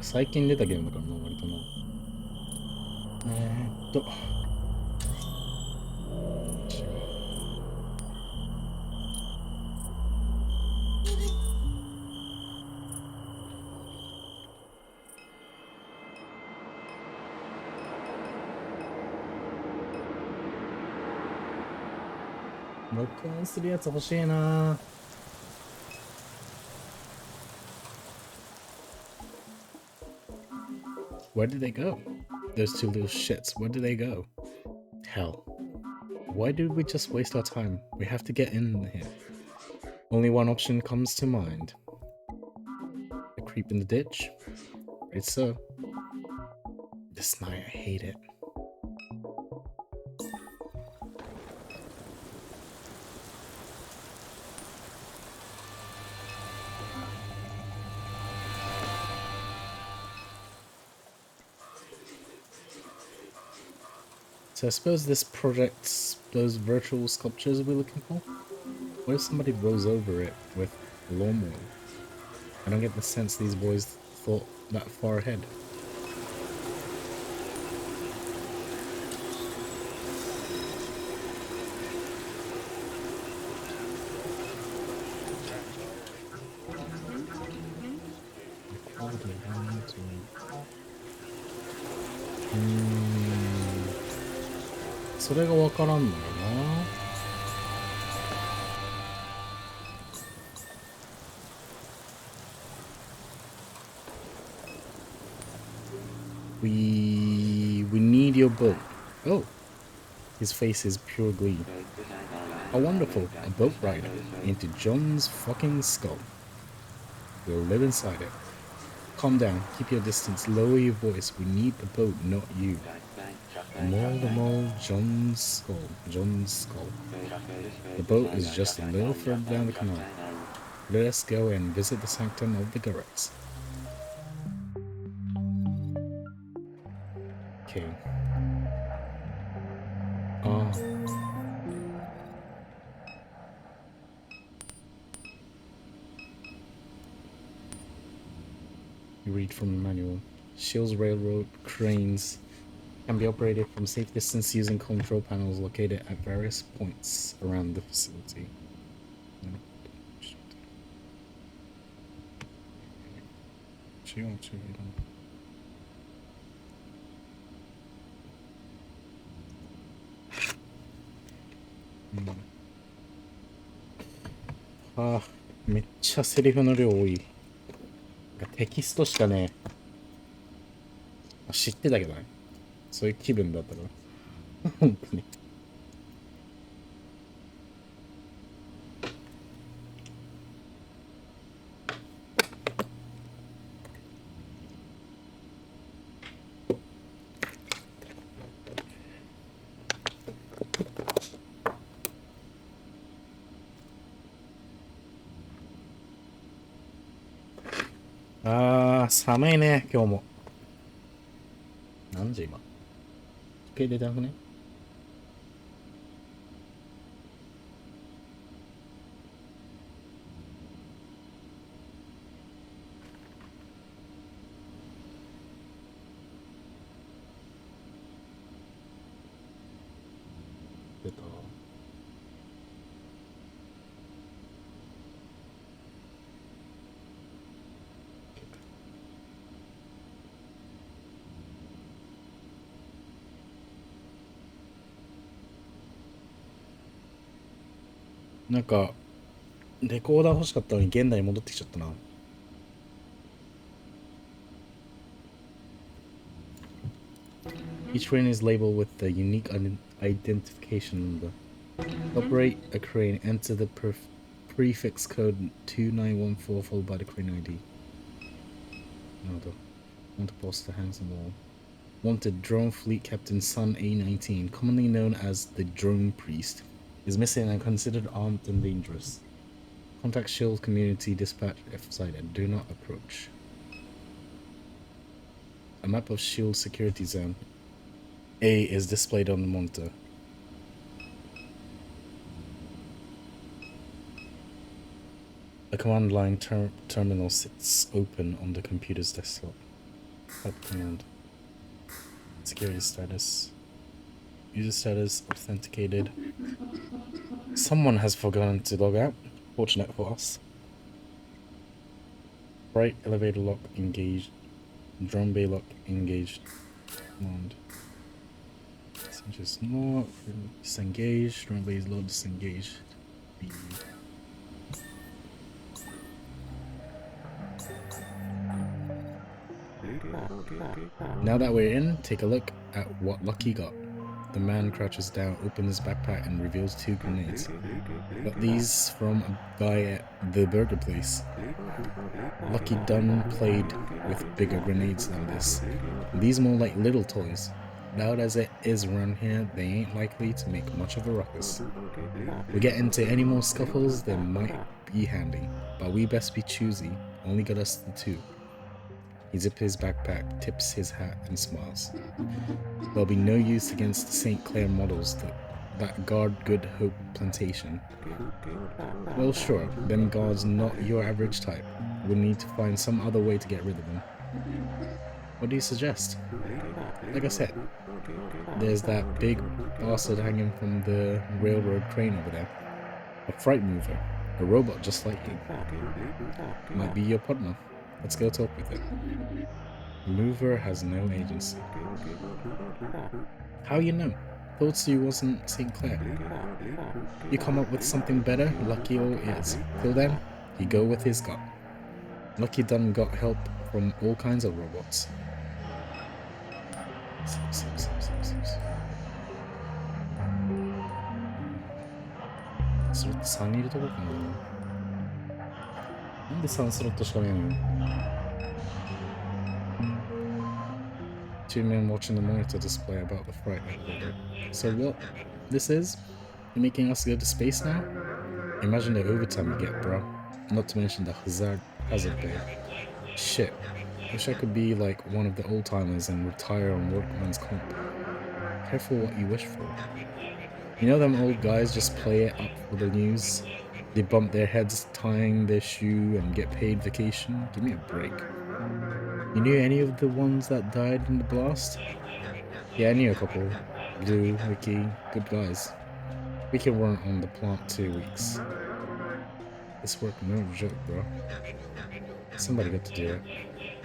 最近出たゲームだからな、割とな。違う。録音するやつ欲しいな。Where did they go? Those two little shits, where did they go? Hell. Why did we just waste our time? We have to get in here. Only one option comes to mind. A creep in the ditch? It's so. This night, I hate it. So I suppose this projects those virtual sculptures we're looking for? What if somebody rolls over it with a lawnmower? I don't get the sense these boys thought that far ahead. We need your boat. Oh, his face is pure glee. How wonderful, a boat ride into John's fucking skull. We'll live inside it. Calm down, keep your distance, lower your voice. We need the boat, not you. The mole, John's skull. John's skull. The boat is just a little further down the canal. Let us go and visit the sanctum of the Gureks. Okay. You read from the manual. Shields Railroad cranes can be operated from safe distance using control panels located at various points around the facility. Ah, めっちゃセリフの量多い。テキストしかね、知ってたけどね。そういう気分だったから。本当に。寒いね、今日も。何時今？時計出てなくね？出た。なんか、レコーダー欲しかったのに現代に戻ってきちゃったな。Each crane is labeled with a unique identification number. To operate a crane, enter the prefix code 2914 followed by the crane ID. Want to poster hangs on the wall. Wanted drone fleet captain Sun A19, commonly known as the Drone Priest, is missing and considered armed and dangerous. Contact Shield Community Dispatch F site and do not approach. A map of Shield Security Zone A is displayed on the monitor. A command line terminal sits open on the computer's desktop. Type command. Security status. User status authenticated. Someone has forgotten to log out. Fortunate for us. Right elevator lock engaged. Drum bay lock engaged. Command. Just not disengaged. Drum bay is low, disengaged. Now that we're in, take a look at what Lucky got. The man crouches down, opens his backpack, and reveals 2 grenades. Got these from a guy at the burger place. Lucky done played with bigger grenades than this. These more like little toys. Loud as it is around here, they ain't likely to make much of a ruckus. We get into any more scuffles, they might be handy, but we best be choosy. Only got us the 2. He zips his backpack, tips his hat, and smiles. There'll be no use against the St. Clair models that guard Good Hope Plantation. Well, sure, them guards not your average type. We'll need to find some other way to get rid of them. What do you suggest? Like I said, there's that big bastard hanging from the railroad crane over there. A freight mover. A robot just like you. Might be your partner. Let's go talk with it. The mover has no agency. How you know? Thought you wasn't St. Clair. You come up with something better, Lucky all is. Till then, you go with his gut. Lucky done got help from all kinds of robots.3いるとこかな。なんで3スロットしかねえのよ。Two men watching the monitor display about the freight elevator. So what this is? You're making us go to space now? Imagine the overtime you get, bro. Not to mention the hazard pay. Shit. Wish I could be like one of the old timers and retire on workman's comp. Careful what you wish for. You know them old guys just play it up for the news? They bump their heads tying their shoe and get paid vacation? Give me a break. You knew any of the ones that died in the blast? Yeah, I knew a couple. Blue, Ricky, good guys. We can run on the plant 2 weeks. This work no joke, bro. Somebody got to do it.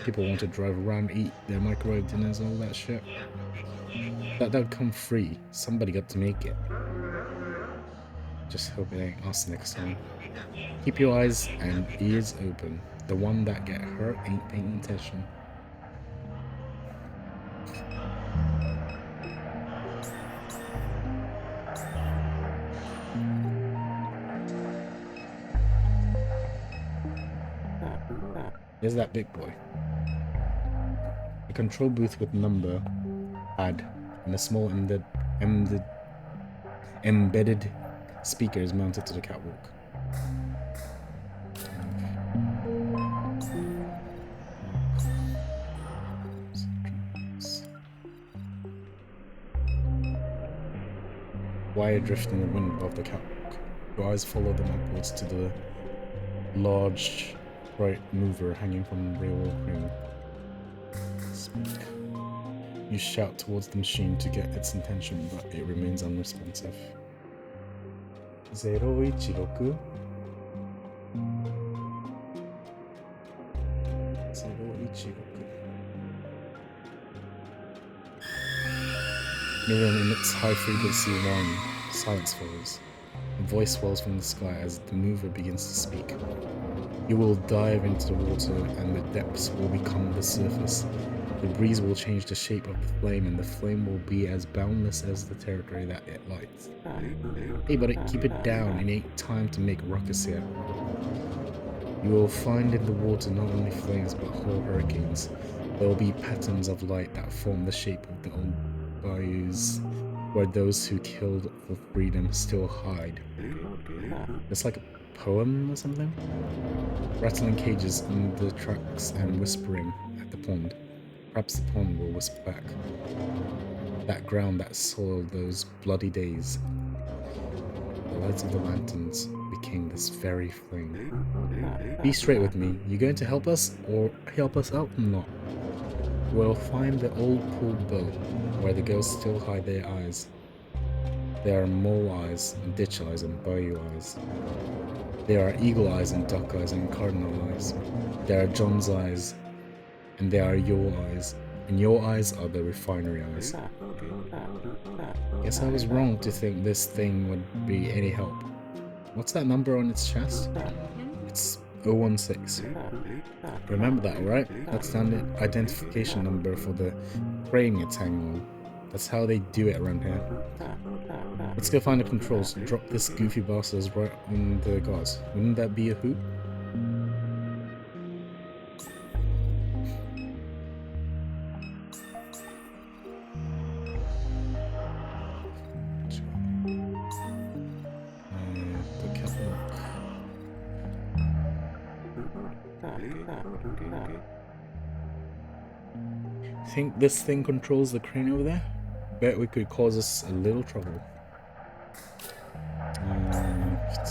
People want to drive around, eat their microwave dinners and all that shit. That'd come free. Somebody got to make it. Just hope it ain't us next time. Keep your eyes and ears open. The one that get hurt ain't paying attention. There's that big boy. A control booth with number, pad, and a small embedded speaker is mounted to the catwalk. Wire drift in the wind above the catwalk. Your eyes follow them upwards to the large bright mover hanging from the railroad crane. Speak. You shout towards the machine to get its attention, but it remains unresponsive. 016? 016. The room emits high-frequency whine. Silence follows. A voice swells from the sky as the mover begins to speak. You will dive into the water, and the depths will become the surface. The breeze will change the shape of the flame, and the flame will be as boundless as the territory that it lights. Hey buddy, keep it down. It ain't time to make ruckus here. You will find in the water not only flames, but whole hurricanes. There will be patterns of light that form the shape of the old bayous, where those who killed for freedom still hide. It's like a poem or something? Rattling cages in the tracks and whispering at the pond. Perhaps the pond will whisper back. That ground that soiled those bloody days. The lights of the lanterns became this very flame. Be straight with me. You going to help us or help us out or not? We'll find the old pool boat where the girls still hide their eyes. There are mole eyes, and ditch eyes, and bayou eyes. There are eagle eyes, and duck eyes, and cardinal eyes. There are John's eyes, and there are your eyes, and your eyes are the refinery eyes. Guess I was wrong to think this thing would be any help. What's that number on its chest? It's 016. Remember that, right? That's the identification number for the crane it's hanging on. That's how they do it around here. Let's go find the controls and drop this goofy bastard right on the gauze. Wouldn't that be a hoot? Think this thing controls the crane over there? Bet we could cause us a little trouble.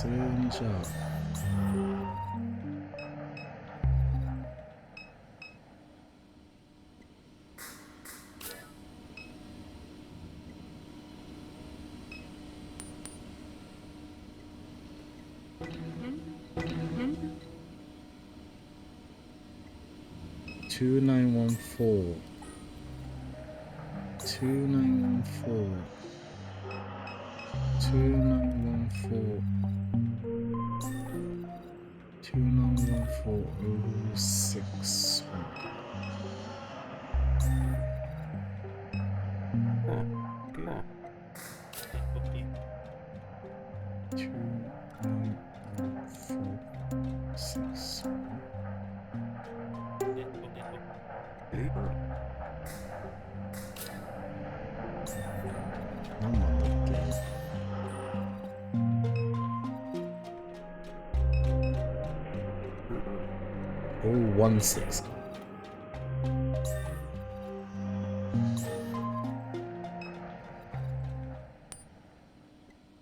Turn job. Two 914. 2914. 2914. 2914 016.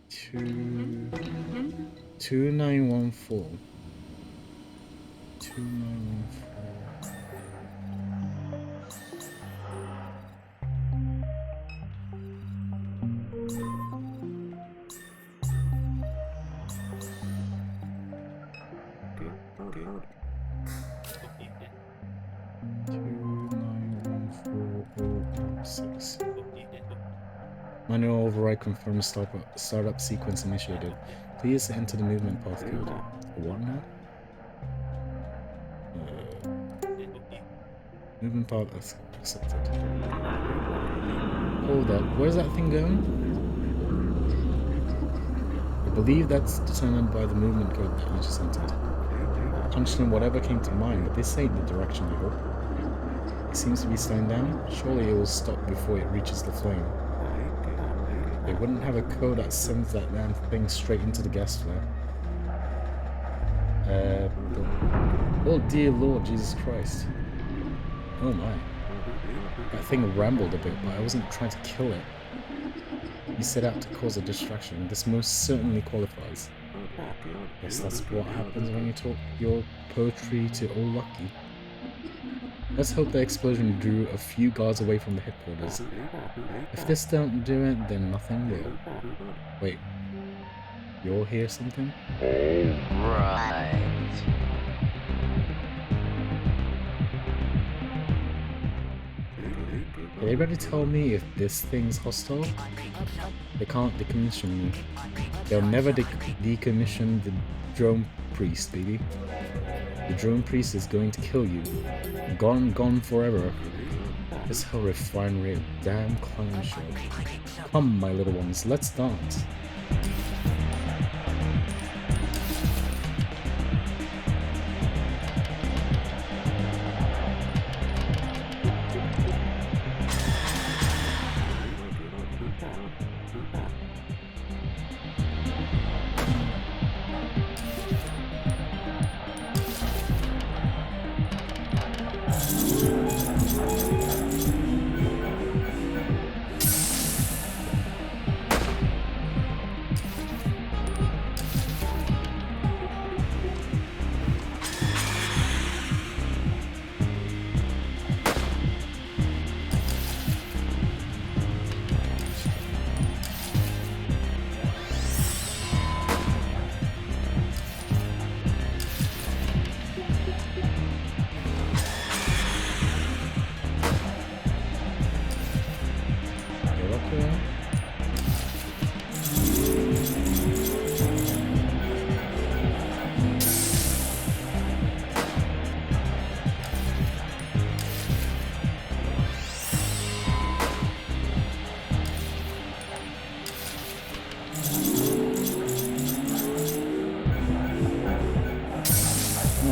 Two 2914. 2914. Manual override confirms startup sequence initiated. Please enter the movement path code. What now? Movement path accepted. Hold up, where's that thing going? I believe that's determined by the movement code that you just entered. Punched in whatever came to mind, but this ain't the direction I hope. It seems to be slowing down. Surely it will stop before it reaches the flame. They wouldn't have a code that sends that damn thing straight into the gas flare. Oh dear Lord Jesus Christ. Oh my. That thing rambled a bit, but I wasn't trying to kill it. You set out to cause a distraction. This most certainly qualifies. Guess that's what happens when you talk your poetry to old Lucky. Let's hope the explosion drew a few guards away from the headquarters. If this don't do it, then nothing will. Wait, you'll hear something? Right. Can anybody tell me if this thing's hostile? They can't decommission me. They'll never decommission the drone priest, baby. The drone priest is going to kill you. Gone forever. This whole refinery a damn clown show. Come, my little ones, let's dance.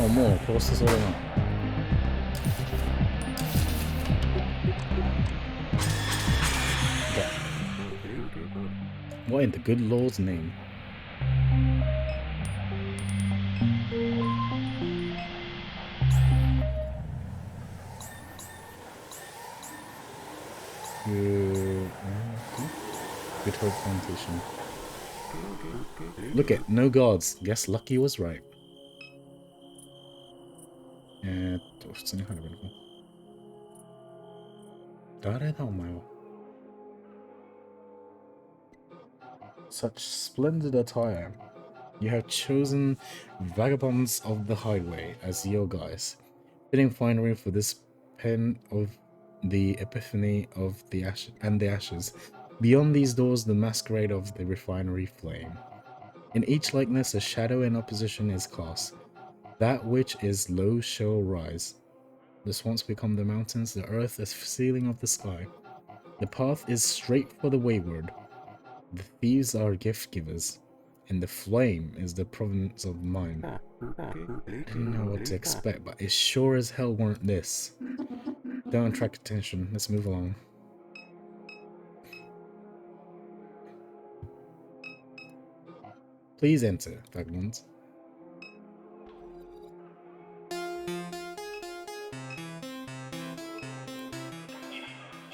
もう殺せそうだな。What in the good Lord's name? Good Hope Plantation. Look it, no gods. Guess Lucky was right. 普通に入ればいいのか。誰だお前は。Such splendid attire. You have chosen vagabonds of the highway as your guides. Fitting finery for this pen of the epiphany of the ashes. Beyond these doors, the masquerade of the refinery flame. In each likeness, a shadow in opposition is cast. That which is low shall rise. The swamps become the mountains, the earth the ceiling of the sky. The path is straight for the wayward. The thieves are gift givers, and the flame is the province of mine. Didn't know what to expect, but it sure as hell weren't this. Don't attract attention. Let's move along. Please enter, vagabonds.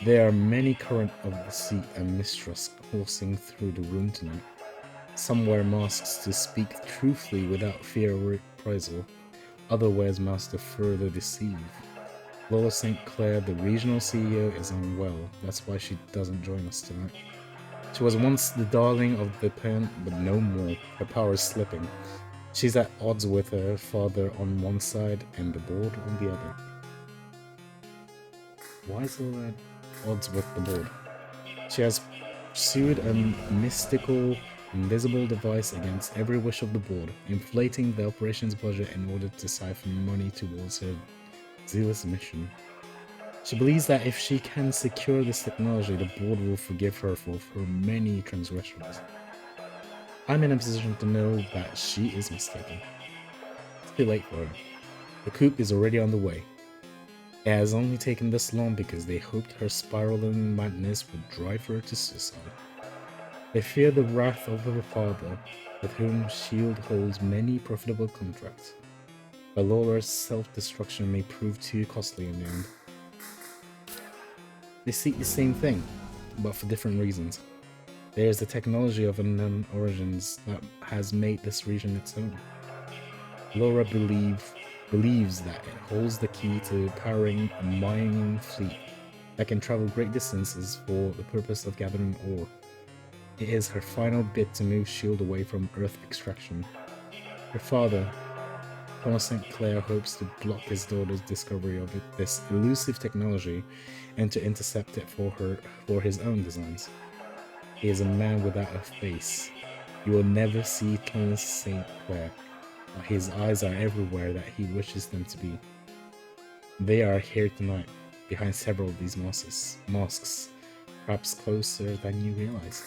There are many current of deceit and mistrust coursing through the room tonight. Some wear masks to speak truthfully without fear of reprisal. Other wears masks to further deceive. Lola St. Clair, the regional CEO, is unwell. That's why she doesn't join us tonight. She was once the darling of the pen, but no more. Her power is slipping. She's at odds with her father on one side and the board on the other. Why is Lola at odds with the board? She has pursued a mystical, invisible device against every wish of the board, inflating the operations budget in order to siphon money towards her zealous mission. She believes that if she can secure this technology, the board will forgive her for her many transgressions. I'm in a position to know that she is mistaken. It's too late for her. The coup is already on the way. It has only taken this long because they hoped her spiraling madness would drive her to suicide. They fear the wrath of her father, with whom S.H.I.E.L.D. holds many profitable contracts. But Laura's self-destruction may prove too costly in the end. They seek the same thing, but for different reasons. There is the technology of unknown origins that has made this region its own. Laura believes that it holds the key to powering a mining fleet that can travel great distances for the purpose of gathering ore. It is her final bid to move S.H.I.E.L.D. away from Earth extraction. Her father, Thomas St. Clair, hopes to block his daughter's discovery of this elusive technology and to intercept it for his own designs. He is a man without a face. You will never see Thomas St. Clair, but his eyes are everywhere that he wishes them to be. They are here tonight, behind several of these masks, perhaps closer than you realize.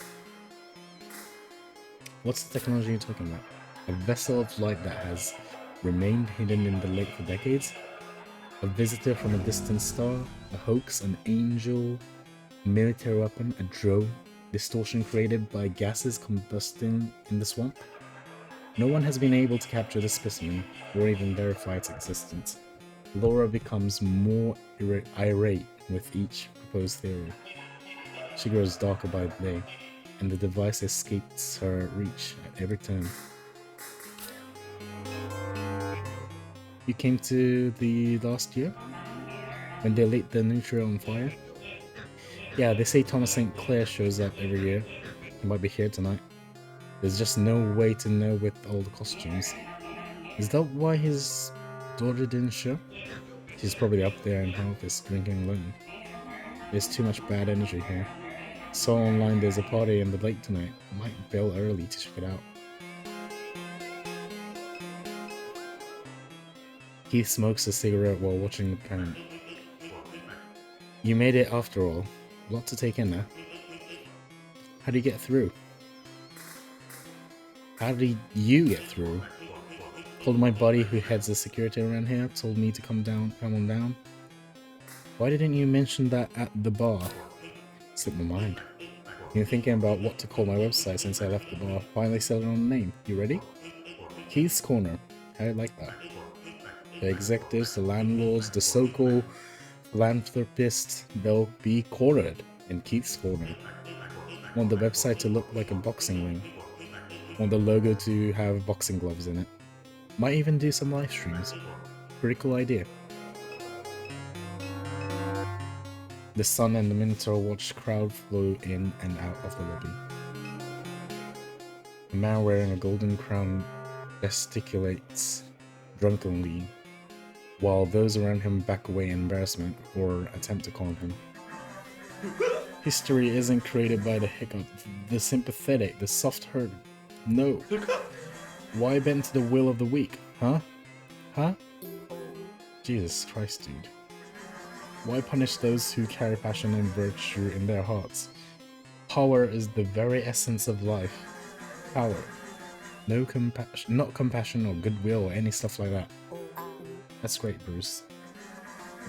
What's the technology you're talking about? A vessel of light that has remained hidden in the lake for decades? A visitor from a distant star? A hoax? An angel? Military weapon? A drone? Distortion created by gases combusting in the swamp? No one has been able to capture the specimen, or even verify its existence. Laura becomes more irate with each proposed theory. She grows darker by the day, and the device escapes her reach at every turn. You came to the last year? When they lit the Nutria on fire? Yeah, they say Thomas St. Clair shows up every year. He might be here tonight. There's just no way to know with all the costumes. Is that why his daughter didn't show? She's probably up there in her office drinking alone. There's too much bad energy here. Saw online there's a party in the lake tonight. Might bail early to check it out. Keith smokes a cigarette while watching the parent. You made it after all. A lot to take in there. How do you get through? How did you get through? Called my buddy who heads the security around here, told me to come on down. Why didn't you mention that at the bar? Slipped my mind. Been thinking about what to call my website since I left the bar. Finally settled on a name. You ready? Keith's Corner. How do you like that? The executives, the landlords, the so-called philanthropists, they'll be cornered in Keith's Corner. Want the website to look like a boxing ring. Want the logo to have boxing gloves in it. Might even do some live streams. Pretty cool idea. The Sun and the Minotaur watch crowd flow in and out of the lobby. A man wearing a golden crown gesticulates drunkenly, while those around him back away in embarrassment or attempt to calm him. History isn't created by the hiccup, the sympathetic, the soft-hearted. No. Why bend to the will of the weak? Huh? Huh? Jesus Christ, dude. Why punish those who carry passion and virtue in their hearts? Power is the very essence of life. Power. No compassion, not compassion or goodwill or any stuff like that. That's great, Bruce.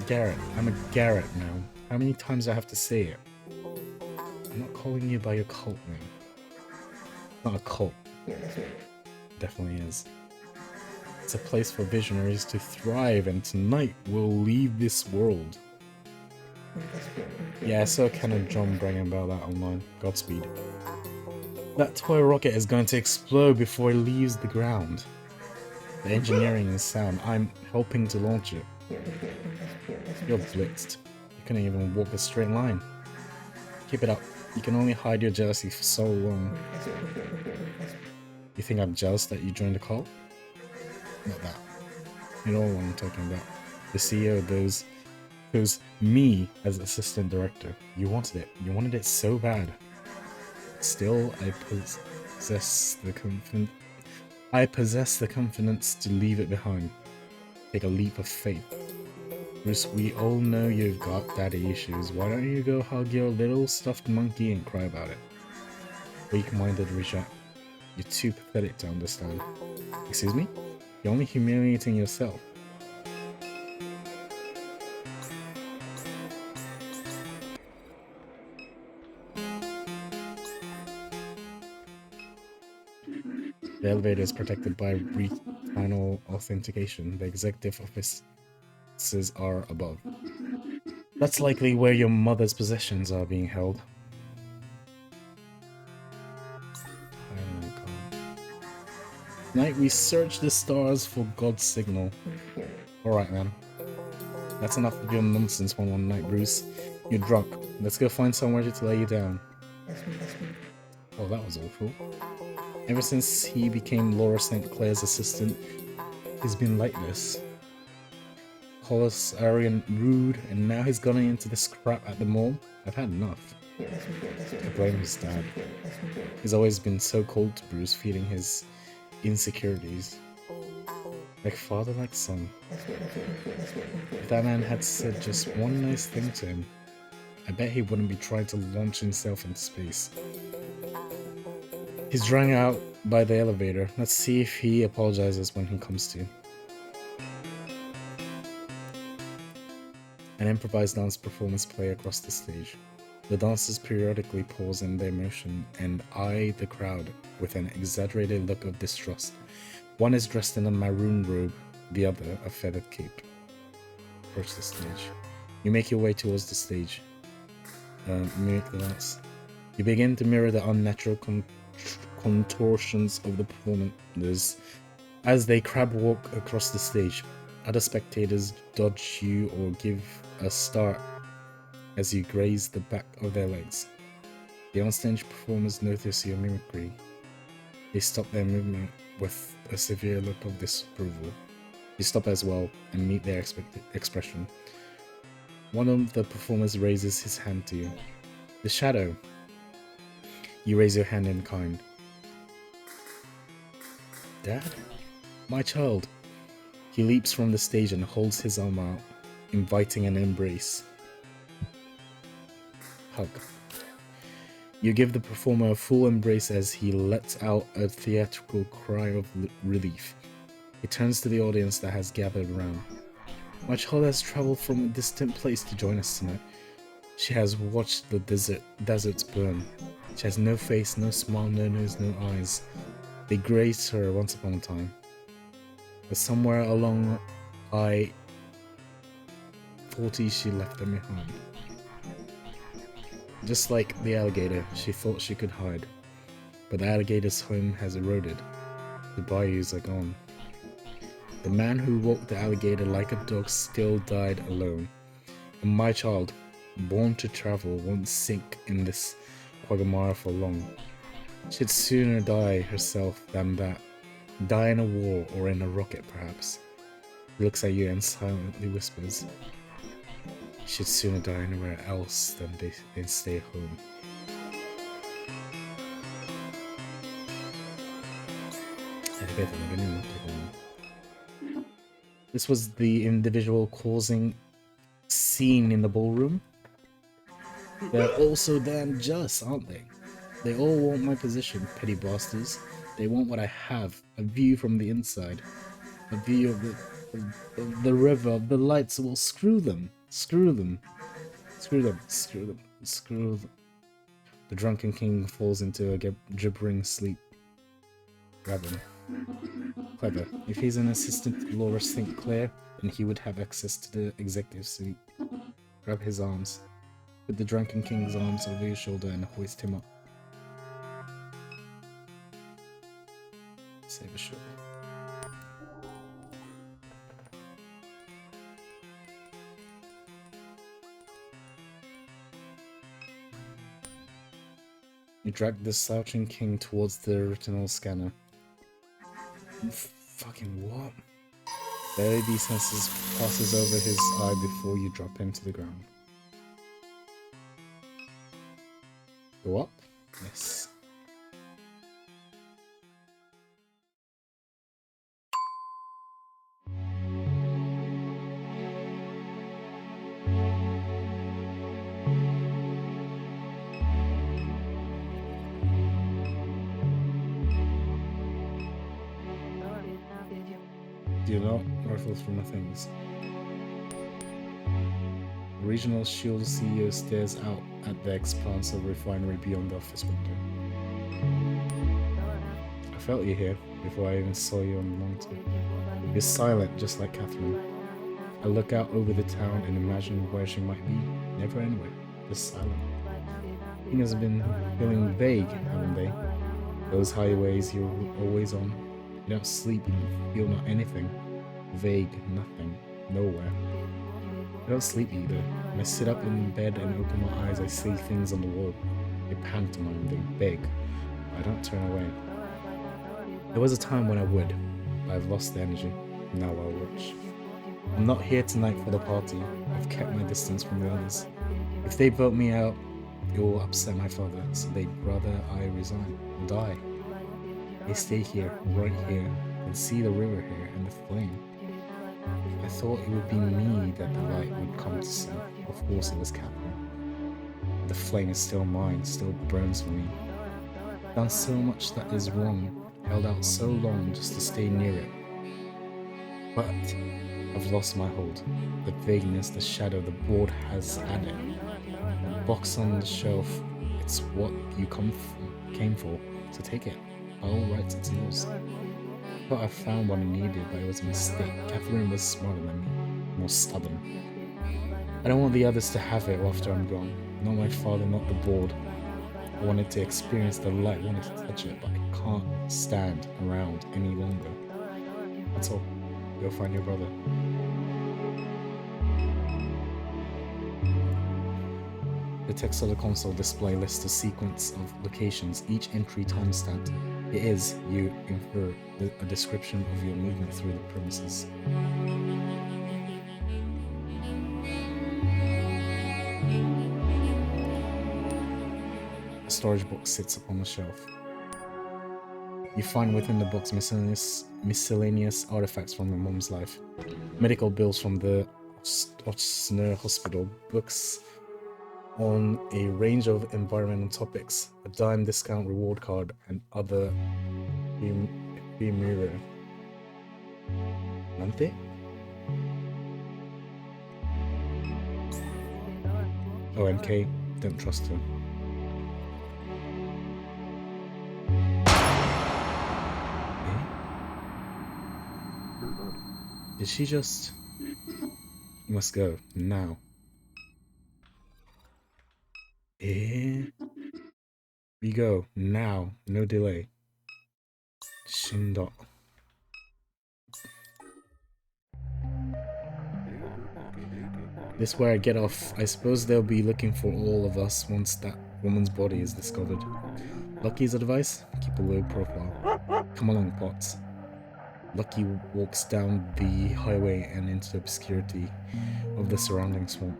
Garrett. I'm a Garrett now. How many times do I have to say it? I'm not calling you by your cult name. It's not a cult. Definitely is. It's a place for visionaries to thrive, and tonight we'll leave this world. Yeah, I saw Canon John bragging about that online. Godspeed. That toy rocket is going to explode before it leaves the ground. The engineering is sound. I'm helping to launch it. You're blitzed. You couldn't even walk a straight line. Keep it up. You can only hide your jealousy for so long. You think I'm jealous that you joined the cult? Not that. You know what I'm talking about. The CEO goes me as assistant director. You wanted it. You wanted it so bad. Still, I possess the confidence to leave it behind. Take a leap of faith. Bruce, we all know you've got daddy issues. Why don't you go hug your little stuffed monkey and cry about it? Weak-minded Richard. You're too pathetic to understand. Excuse me? You're only humiliating yourself. The elevator is protected by retinal authentication. The executive offices are above. That's likely where your mother's possessions are being held. Tonight we search the stars for God's signal. Alright, man. That's enough of your nonsense one night, Bruce. You're drunk. Let's go find somewhere to lay you down. Oh, that was awful. Ever since he became Laura St. Clair's assistant, he's been like this. Callous, arrogant, rude, and now he's gone into this crap at the mall. I've had enough. I blame his dad. He's always been so cold to Bruce, feeding his insecurities. Like father, like son. If that man had said just one nice thing to him, I bet he wouldn't be trying to launch himself into space. He's dragging out by the elevator. Let's see if he apologizes when he comes to. An improvised dance performance play across the stage. The dancers periodically pause in their motion and eye the crowd with an exaggerated look of distrust. One is dressed in a maroon robe, the other a feathered cape. Approach the stage. You make your way towards the stage. Mimic the dance. You begin to mirror the unnatural contortions of the performers as they crab walk across the stage. Other spectators dodge you or give a start as you graze the back of their legs. The onstage performers notice your mimicry. They stop their movement with a severe look of disapproval. You stop as well and meet their expression. One of the performers raises his hand to you. The Shadow. You raise your hand in kind. Dad? My child. He leaps from the stage and holds his arm out, inviting an embrace. Hug. You give the performer a full embrace as he lets out a theatrical cry of relief. He turns to the audience that has gathered around. My child has traveled from a distant place to join us tonight. She has watched the deserts burn. She has no face, no smile, no nose, no eyes. They graced her once upon a time. But somewhere along I-40 she left them behind. Just like the alligator, she thought she could hide. But the alligator's home has eroded. The bayous are gone. The man who walked the alligator like a dog still died alone. And my child, born to travel, won't sink in this quagmire for long. She'd sooner die herself than that. Die in a war or in a rocket, perhaps. He looks at you and silently whispers, she'd sooner die anywhere else than stay home. This was the individual causing scene in the ballroom. They're all so damn just, aren't they? They all want my position, petty bastards. They want what I have, a view from the inside, a view of the river, of the lights. Well, screw them, screw them, screw them, screw them, screw them. The drunken king falls into a gibbering sleep. Grab him. Clever. If he's an assistant to Laura St. Clair, then he would have access to the executive suite. Grab his arms. Put the drunken king's arms over your shoulder and hoist him up. Save a shot. You drag the slouching king towards the retinal scanner. Fucking what? Barely desenses passes over his eye before you drop him to the ground. Go up? Yes. Do not rifle through my things. The regional shield CEO stares out at the expanse of refinery beyond the office window. I felt you here before I even saw you on the monitor. You're silent, just like Catherine. I look out over the town and imagine where she might be. Never anywhere, just silent. Things have been feeling vague, haven't they? Those highways you're always on. You don't sleep, you don't feel not anything. Vague, nothing, nowhere. I don't sleep either. When I sit up in bed and open my eyes, I see things on the wall. They pantomime, they beg. I don't turn away. There was a time when I would, but I've lost the energy. Now I'll watch. I'm not here tonight for the party. I've kept my distance from the others. If they vote me out, it will upset my father, so they'd rather I resign or die. They stay here, right here, and see the river here and the flame. I thought it would be me that the light would come to see. Of course it was Catherine. The flame is still mine, still burns for me. I've done so much that is wrong, held out so long just to stay near it. But I've lost my hold. The vagueness, the shadow the board has added. The box on the shelf, it's what you came for, so take it. By all rights, it's yours. I thought I found what I needed, but it was a mistake. Catherine was smarter than me, more stubborn. I don't want the others to have it after I'm gone. Not my father, not the board. I wanted to experience the light, wanted to touch it, but I can't stand around any longer. That's all. Go find your brother. The text of the console display lists a sequence of locations, each entry timestamped. It is, you infer, a description of your movement through the premises. A storage box sits upon a shelf. You find within the box miscellaneous artifacts from your mom's life. Medical bills from the Osner Hospital, books on a range of environmental topics, a dime discount reward card, and other ephemeral. Nante? OMK, don't trust her. Did she just... You must go, now. We go, now, no delay. Shindo. This is where I get off. I suppose they'll be looking for all of us once that woman's body is discovered. Lucky's advice? Keep a low profile. Come along, Potts. Lucky walks down the highway and into the obscurity of the surrounding swamp.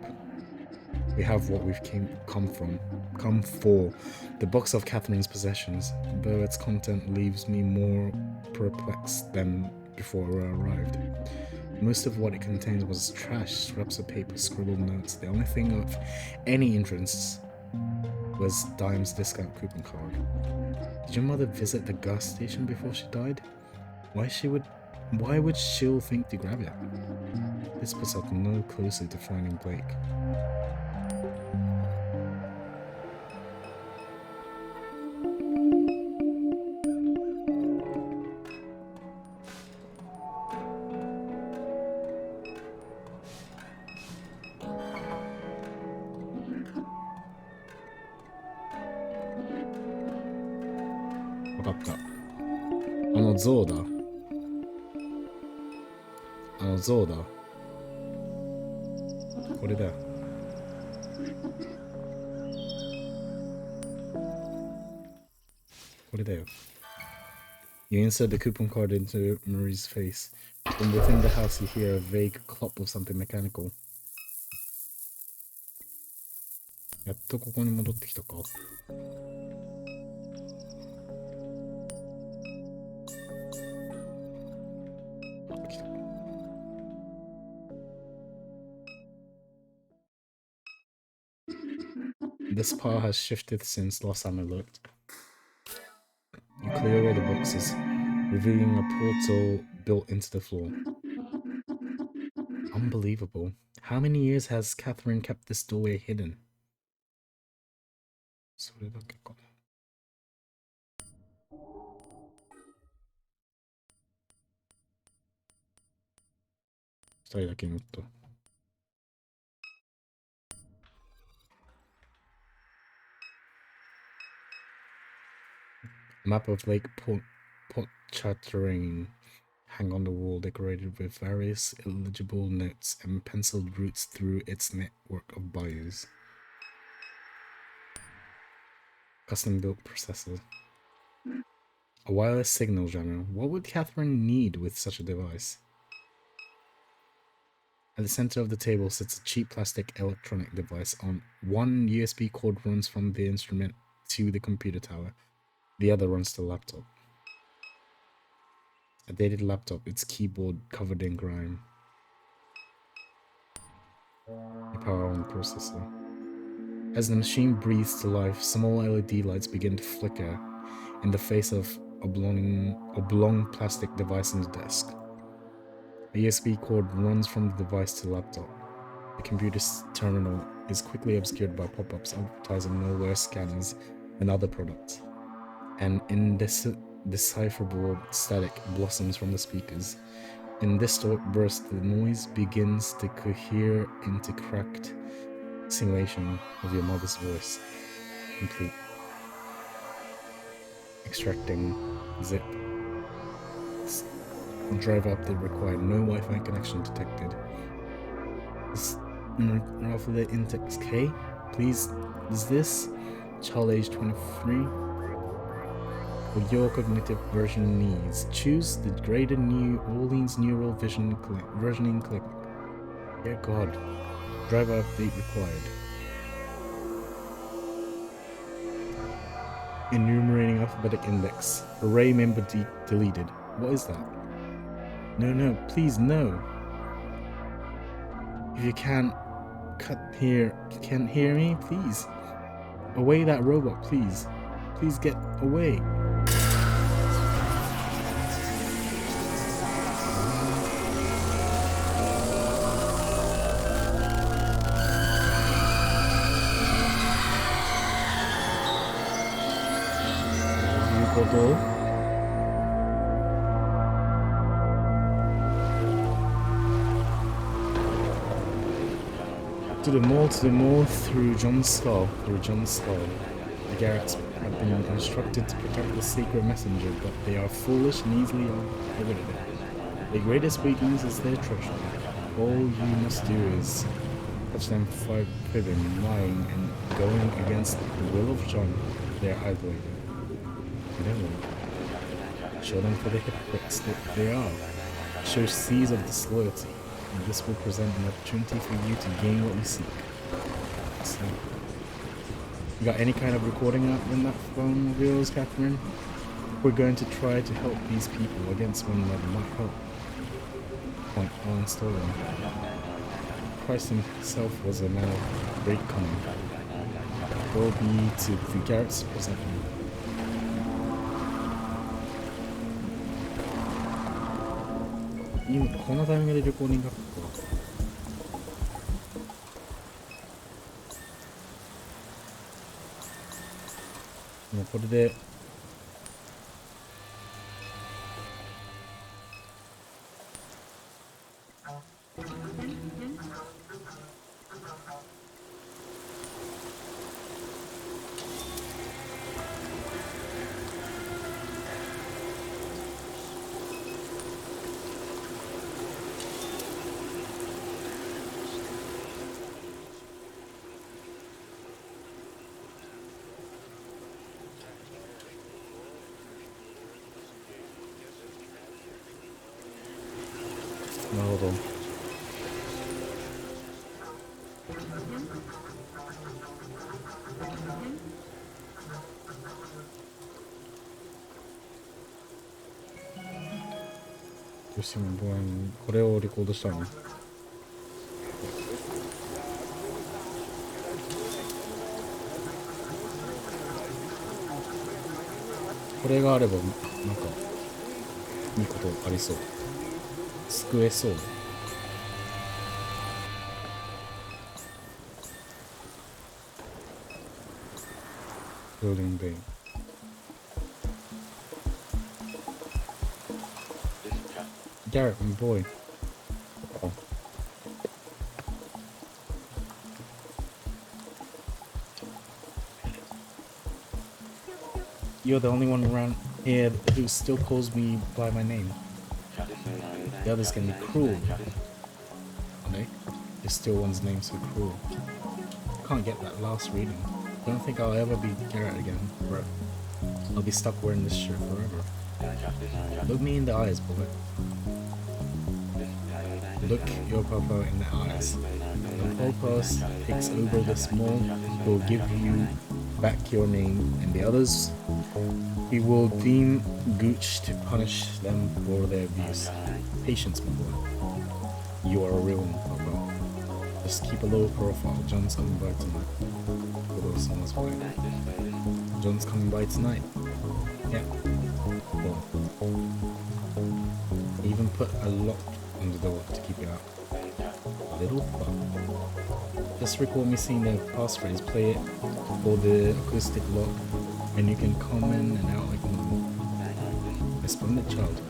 We have what we've come for. The box of Catherine's possessions, though its content leaves me more perplexed than before I arrived. Most of what it contains was trash, scraps of paper, scribbled notes. The only thing of any interest was Dime's discount coupon card. Did your mother visit the gas station before she died? Why would she think to grab it? This puts us no closer to finding Blake. Zoda. これだよ。これだよ。You insert the coupon card into Marie's face. From within the house you hear a vague clop of something mechanical. やっとここに戻ってきたか。This pile has shifted since last time I looked. You clear all the boxes, revealing a portal built into the floor. Unbelievable. How many years has Catherine kept this doorway hidden? それだけかな。二人だけになった。Map of Lake Pontchartrain hang on the wall, decorated with various illegible notes and penciled routes through its network of bayous. Custom-built processor. A wireless signal jammer. What would Catherine need with such a device? At the center of the table sits a cheap plastic electronic device. On one USB cord runs from the instrument to the computer tower. The other runs to the laptop. A dated laptop, its keyboard covered in grime. The power on the processor. As the machine breathes to life, small LED lights begin to flicker in the face of oblong plastic device on the desk. A USB cord runs from the device to the laptop. The computer's terminal is quickly obscured by pop-ups advertising malware scanners and other products. An indecipherable static blossoms from the speakers. In this burst, the noise begins to cohere into cracked simulation of your mother's voice. Complete. Extracting zip. Drive update required. No Wi-Fi connection detected. Alphabet index K. Please, is this child age 23? For your cognitive version needs, choose the graded New Orleans Neural Vision versioning click. Dear God, driver update required. Enumerating alphabetic index. Array member deleted. What is that? No, please, no. If you can't hear me, please. Away that robot, please. Please get away. To the mall, through John's skull. The Garretts have been instructed to protect the secret messenger, but they are foolish and easily outwitted. Their greatest weakness is their treachery. All you must do is catch them fibbing, lying, and going against the will of John. They are idling. Show them for the hypocrites that they are. Show seeds of disloyalty, and this will present an opportunity for you to gain what you seek. So, you got any kind of recording up in that phone of yours, Catherine? We're going to try to help these people against one that might help. Point on stolen. Christ himself was a man of great cunning. Will be to the Garretts present him.今このタイミングでレコーディングアップか。もうこれでなるほど。よし、もうこれをレコードしたのね。これがあればなんかいいことありそう。救えそう。Building bay. Garrett, my boy. Oh. You're the only one around here who still calls me by my name. The others can be cruel. Are they? There's still one's name so cruel. Can't get that last reading. Don't think I'll ever be Garrett again, bro. I'll be stuck wearing this shirt forever. Look me in the eyes, boy. Look your papa in the eyes. When Popos takes over this mall, he'll give you back your name, and the others, he will deem Gooch to punish them for their abuse. Patience, my boy. You are a real one, Papa. Just keep a low profile. John's coming by tonight. John's coming by tonight. Yeah. Well, even put a lock on the door to keep it out. Little fuck. Just record me seeing the passphrase, play it for the acoustic lock, and you can come in and out like normal. A splendid child.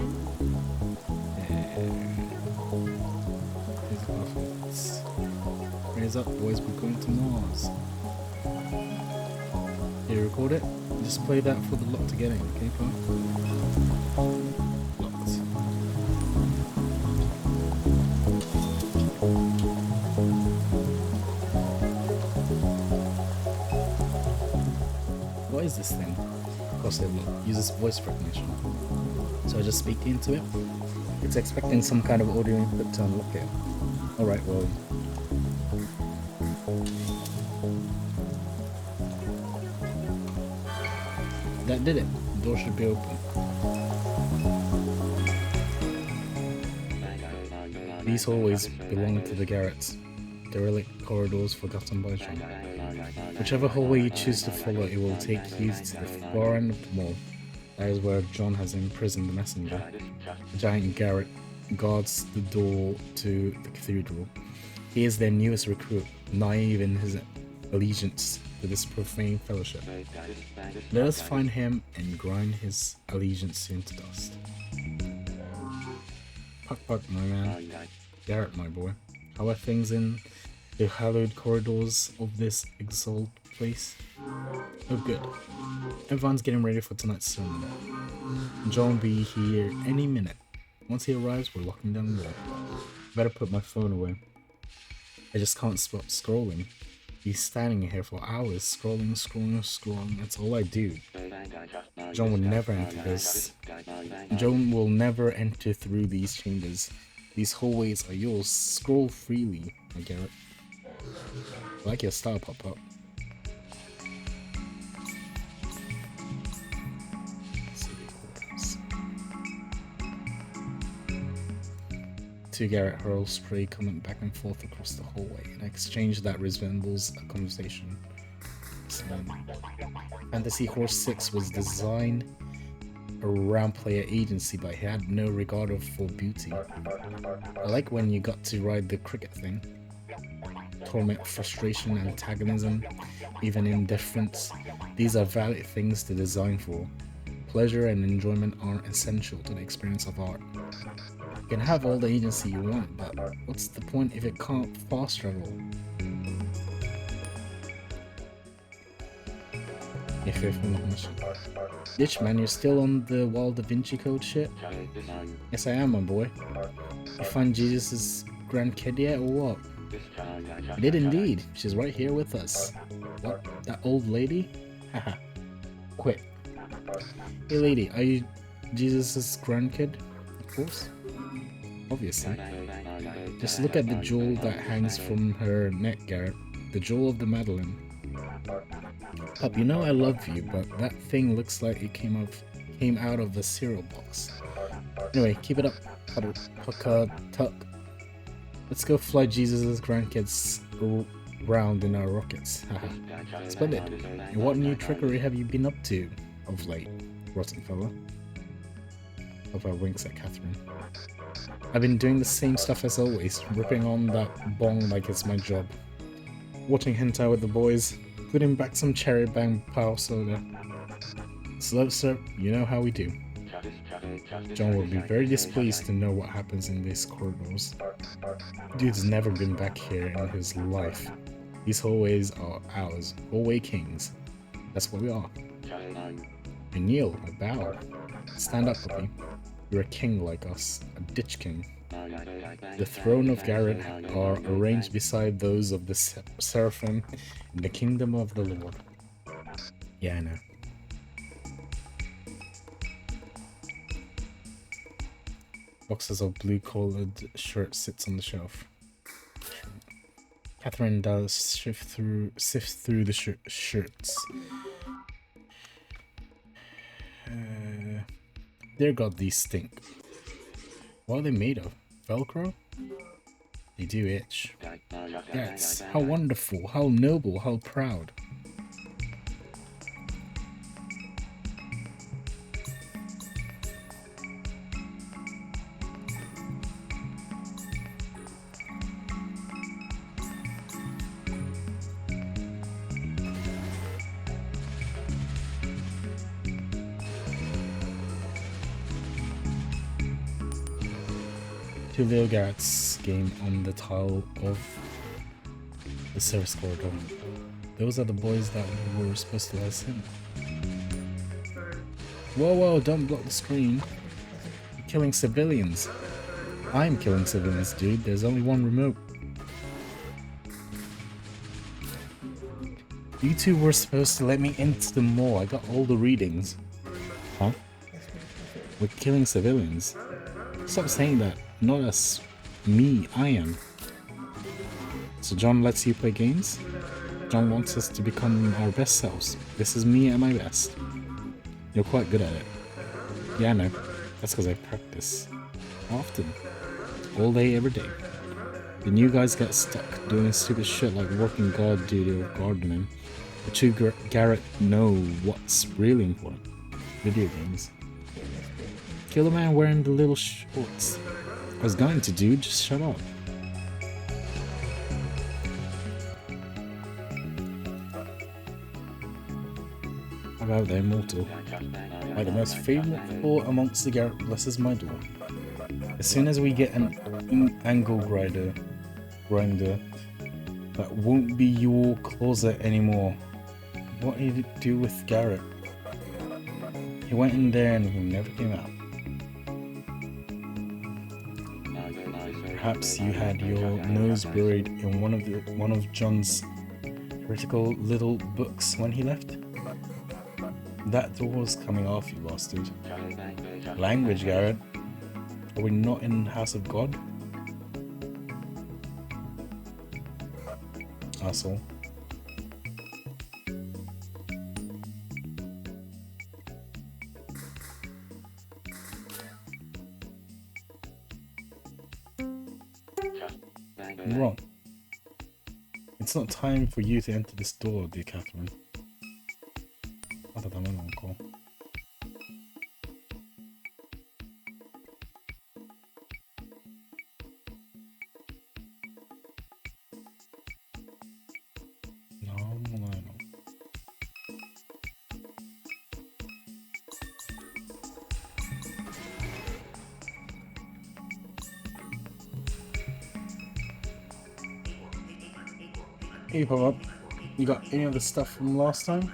Raise up, boys, we're going to Mars. You record it? Just play that for the lock to get in, okay, pal? Locked. What is this thing? Of course, it uses voice recognition. So I just speak into it. It's expecting some kind of audio input to unlock it. Alright, well. That did it. The door should be open. These hallways belong to the garrets. Derelict corridors forgotten by John. Whichever hallway you choose to follow, it will take you to the far end of the mall. That is where John has imprisoned the messenger. The giant garret guards the door to the cathedral. He is their newest recruit, naive in his allegiance to this profane fellowship. Let us find him and grind his allegiance into dust. Puck, my man. Garrett, my boy. How are things in the hallowed corridors of this exalted place? Oh, good. Everyone's getting ready for tonight's sermon. John will be here any minute. Once he arrives, we're locking down the door. Better put my phone away. I just can't stop scrolling. He's standing here for hours, scrolling. That's all I do. John will never enter this. John will never enter through these chambers. These hallways are yours. Scroll freely, I get it. I like your style, Pop-Up. Two Garrett hurls spray coming back and forth across the hallway, an exchange that resembles a conversation. Fantasy Horse 6 was designed around player agency, but he had no regard for beauty. I like when you got to ride the cricket thing. Torment, frustration, antagonism, even indifference. These are valid things to design for. Pleasure and enjoyment are essential to the experience of art. You can have all the agency you want, but what's the point if it can't fast travel? Bitch, man, you're still on the Wild Da Vinci Code shit? Yes, I am, my boy. You find Jesus' grandkid yet, or what? I did indeed. She's right here with us. What? That old lady? Haha. Quit. Hey lady, are you Jesus' grandkid? Of course. Obviously. Just look at the jewel that hangs from her neck, Garrett. The jewel of the Madeleine. Pup, you know I love you, but that thing looks like it came out of a cereal box. Anyway, keep it up, Tuck. Let's go fly Jesus' grandkids round in our rockets. Haha. Splendid. And what new trickery have you been up to of late, rotten fella? Papa winks at Catherine. I've been doing the same stuff as always, ripping on that bong like it's my job. Watching hentai with the boys, putting back some cherry bang power soda. Slow sir, you know how we do. John will be very displeased to know what happens in these corridors. Dude's never been back here in his life. These hallways are ours, hallway kings. That's what we are. I kneel, I bow. Stand up, puppy. You're a king like us, a ditch king. The throne of Garrett are arranged beside those of the Seraphim in the kingdom of the Lord. Yeah, I know. Boxes of blue-collared shirts sits on the shelf. Catherine does sift through the shirts. Dear God, these stink. What are they made of? Velcro? They do itch. Yes, how wonderful, how noble, how proud. Two little Garrett's game on the tile of the service corridor. Those are the boys that were supposed to let us in. Whoa, don't block the screen. You're killing civilians. I'm killing civilians, dude. There's only one remote. You two were supposed to let me into the mall. I got all the readings. Huh? We're killing civilians. Stop saying that. Not us. Me. I am. So John lets you play games? John wants us to become our best selves. This is me at my best. You're quite good at it. Yeah, I know. That's because I practice. Often. All day, every day. The new guys get stuck doing stupid shit like working guard duty or gardening. The two Garrett know what's really important. Video games. Kill the man wearing the little shorts. I was going to, dude. Just shut up. How about the immortal? Like the most faithful amongst the Garrett blesses my door. As soon as we get an angle grinder, that won't be your closet anymore. What did you do with Garrett? He went in there and he never came out. Perhaps you had your nose buried in one of John's critical little books when he left. That door's coming off, you bastard. Language, Garrett. Are we not in the house of God? Asshole. I'm wrong. It's not time for you to enter this door, dear Catherine. まだダメなのか。なんもないの。Hey, pop up. You got any of the stuff from last time?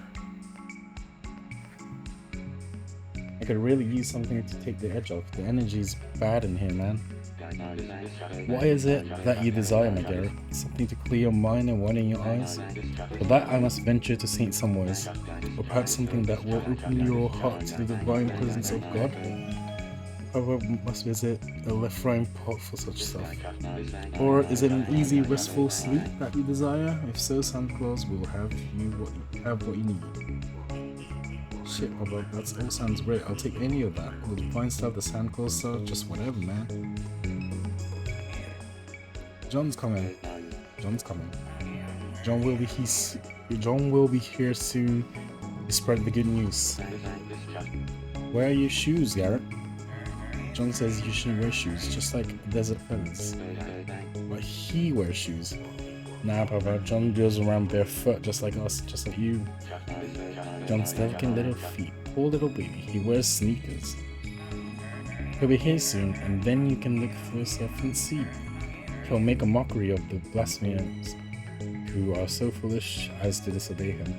I could really use something to take the edge off. The energy's bad in here, man. What is it that you desire, my Garrett? Something to clear your mind and widen your eyes? For that I must venture to Saint Somewheres. Or perhaps something that will open your heart to the divine presence of God? However, must visit a left-right pot for such stuff. Or is it an easy, restful sleep that you desire? If so, Santa Claus will have what you need. Shit, Papa, that all sounds great. I'll take any of that. The divine stuff, the Santa Claus stuff, just whatever, man. John's coming. John's coming. John will be here soon to spread the good news. Where are your shoes, Garrett? John says you shouldn't wear shoes, just like desert feathers. But he wears shoes. Nah, Papa, John goes around barefoot just like us, just like you. John's delicate little feet. Poor little baby, he wears sneakers. He'll be here soon, and then you can look for yourself and see. He'll make a mockery of the blasphemers who are so foolish as to disobey him.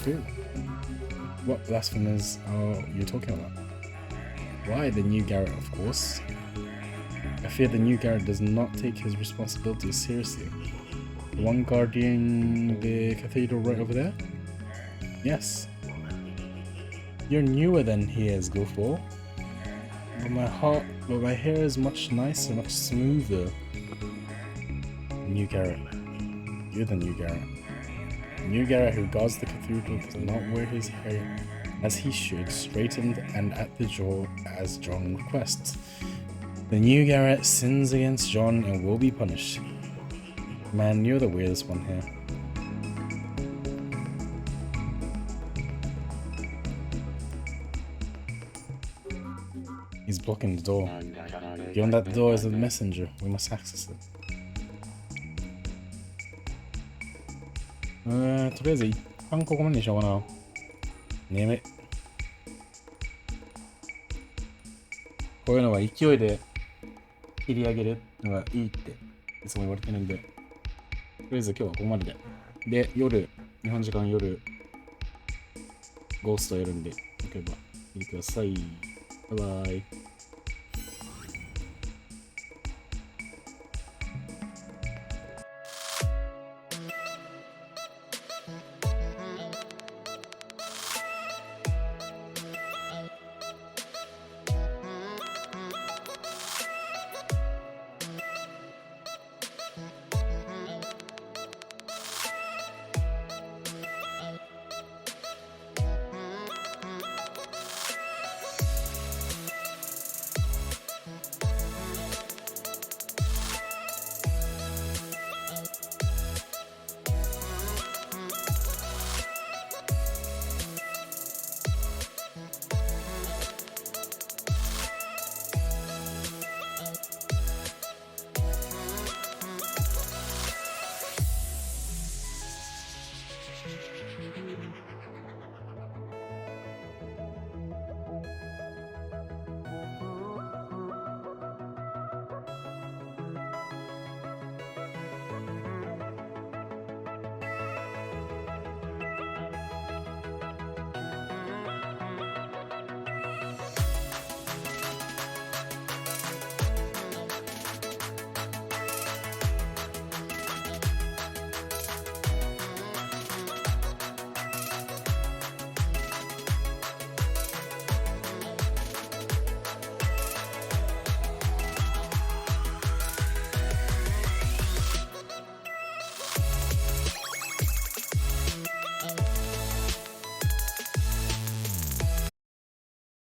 Who? What blasphemers are you talking about? Why, the new Garrett, of course. I fear the new Garrett does not take his responsibilities seriously. The one guarding the cathedral right over there? Yes. You're newer than he is, goofball. But my hair is much nicer, much smoother. New Garrett. You're the new Garrett. The new Garrett who guards the cathedral does not wear his hair as he should, straightened and at the jaw as John requests. The new Garrett sins against John and will be punished. Man, you're the weirdest one here. He's blocking the door. Beyond that door is a messenger. We must access it. とりあえず一旦ここまでにしようかな。眠い。こういうのは勢いで切り上げるのがいいっていつも言われてるんで、とりあえず今日はここまでで。で、夜、日本時間夜、ゴーストやるんで、よければ見てください。バイバイ。